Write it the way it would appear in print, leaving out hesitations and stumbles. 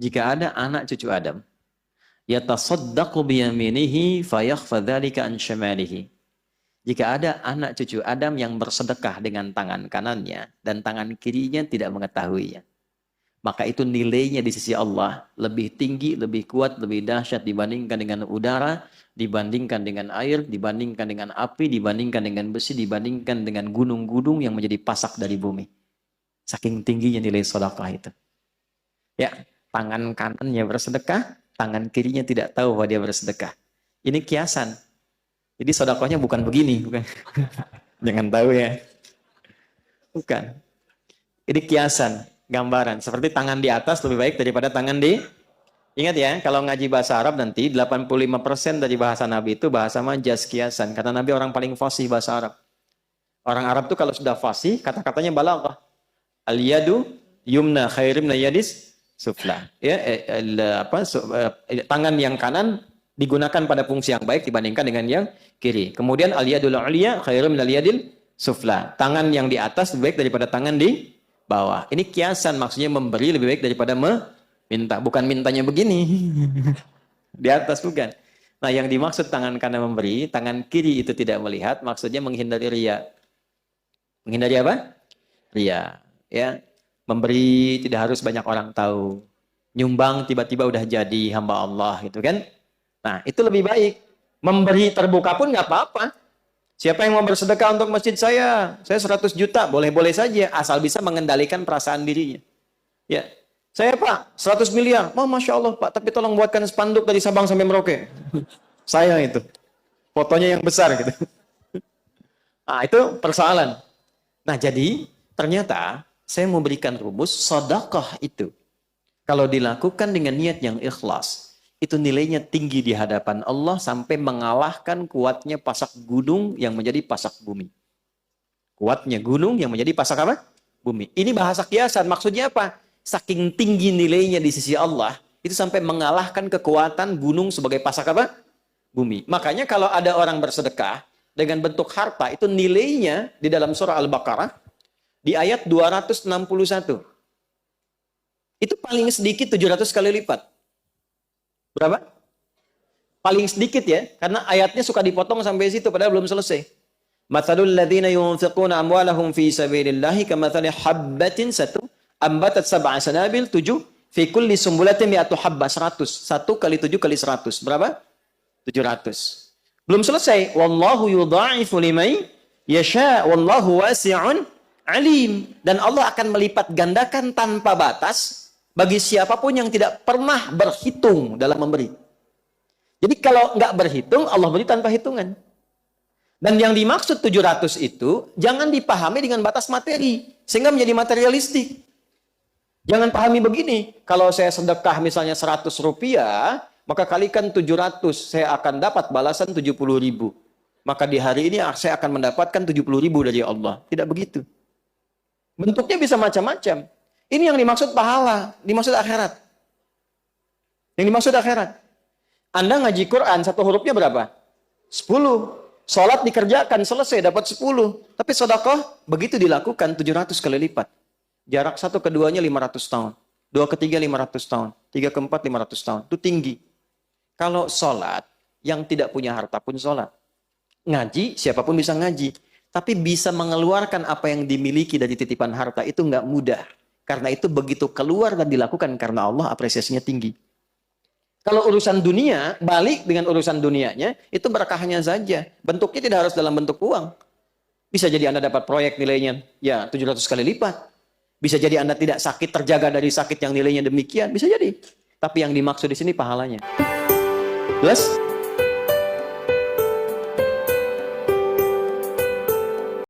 Jika ada anak cucu Adam, yatasaddaqu biyaminihi fayakhfa dzalika an syamalihi. Jika ada anak cucu Adam yang bersedekah dengan tangan kanannya dan tangan kirinya tidak mengetahuinya, maka itu nilainya di sisi Allah lebih tinggi, lebih kuat, lebih dahsyat dibandingkan dengan udara, dibandingkan dengan air, dibandingkan dengan api, dibandingkan dengan besi, dibandingkan dengan gunung-gunung yang menjadi pasak dari bumi. Saking tingginya nilai sedekah itu. Ya, tangan kanannya bersedekah, tangan kirinya tidak tahu bahwa dia bersedekah. Ini kiasan. Jadi sedekahnya bukan begini, bukan. Jangan tahu ya. Bukan. Ini kiasan, gambaran. Seperti tangan di atas lebih baik daripada tangan di... Ingat ya, kalau ngaji bahasa Arab nanti 85% dari bahasa Nabi itu bahasa majaz, kiasan. Karena Nabi orang paling fasih bahasa Arab. Orang Arab tuh kalau sudah fasih, kata-katanya balaghah. Al-yadu yumna khairim na yadis sufla. Ya, tangan yang kanan digunakan pada fungsi yang baik dibandingkan dengan yang kiri. Kemudian al-yadul ulya khairum minal yadil sufla. Tangan yang di atas lebih baik daripada tangan di bawah. Ini kiasan, maksudnya memberi lebih baik daripada meminta. Bukan mintanya begini. Di atas bukan. Nah, yang dimaksud tangan kanan memberi, tangan kiri itu tidak melihat, maksudnya menghindari riya. Menghindari apa? Riya. Ya, memberi tidak harus banyak orang tahu. Nyumbang tiba-tiba udah jadi hamba Allah gitu kan. Nah, itu lebih baik. Memberi terbuka pun nggak apa-apa. Siapa yang mau bersedekah untuk masjid saya 100 juta, boleh-boleh saja, asal bisa mengendalikan perasaan dirinya. Ya, saya Pak, 100 miliar. Oh, Masya Allah Pak, tapi tolong buatkan spanduk dari Sabang sampai Merauke. Saya itu. Fotonya yang besar gitu. Nah, itu persoalan. Nah, jadi ternyata saya mau berikan rumus, sedekah itu kalau dilakukan dengan niat yang ikhlas, itu nilainya tinggi di hadapan Allah sampai mengalahkan kuatnya pasak gunung yang menjadi pasak bumi. Kuatnya gunung yang menjadi pasak apa? Bumi. Ini bahasa kiasan, maksudnya apa? Saking tinggi nilainya di sisi Allah, itu sampai mengalahkan kekuatan gunung sebagai pasak apa? Bumi. Makanya kalau ada orang bersedekah dengan bentuk harta, itu nilainya di dalam surah Al-Baqarah, di ayat 261. Itu paling sedikit 700 kali lipat. Berapa? Paling sedikit ya, karena ayatnya suka dipotong sampai situ padahal belum selesai. Matsalul ladzina yunfiquna amwalahum fi sabilillahi kamatsali habbatin ambatat sab'a sanabil 7 fi kulli sumbulatin mi'atu habbah 100. 1 kali 7 kali 100. Berapa? 700. Belum selesai. Wallahu yudha'ifu liman yasha wallahu wasi'un alim. Dan Allah akan melipat gandakan tanpa batas bagi siapapun yang tidak pernah berhitung dalam memberi. Jadi kalau nggak berhitung, Allah beri tanpa hitungan. Dan yang dimaksud 700 itu jangan dipahami dengan batas materi, sehingga menjadi materialistik. Jangan pahami begini, kalau saya sedekah misalnya 100 rupiah, maka kalikan 700, saya akan dapat balasan 70.000. Maka di hari ini saya akan mendapatkan 70.000 dari Allah. Tidak begitu. Bentuknya bisa macam-macam. Ini yang dimaksud pahala, dimaksud akhirat. Yang dimaksud akhirat. Anda ngaji Quran, satu hurufnya berapa? 10. Sholat dikerjakan, selesai, dapat 10. Tapi sedekah, begitu dilakukan, 700 kali lipat. Jarak satu keduanya 500 tahun. Dua ketiga 500 tahun. Tiga keempat 500 tahun. Itu tinggi. Kalau sholat, yang tidak punya harta pun sholat. Ngaji, siapapun bisa ngaji. Tapi bisa mengeluarkan apa yang dimiliki dari titipan harta itu nggak mudah. Karena itu begitu keluar dan dilakukan karena Allah, apresiasinya tinggi. Kalau urusan dunia, balik dengan urusan dunianya, itu berkahnya saja. Bentuknya tidak harus dalam bentuk uang. Bisa jadi Anda dapat proyek nilainya ya 700 kali lipat. Bisa jadi Anda tidak sakit, terjaga dari sakit yang nilainya demikian. Bisa jadi. Tapi yang dimaksud di sini pahalanya. Jelas?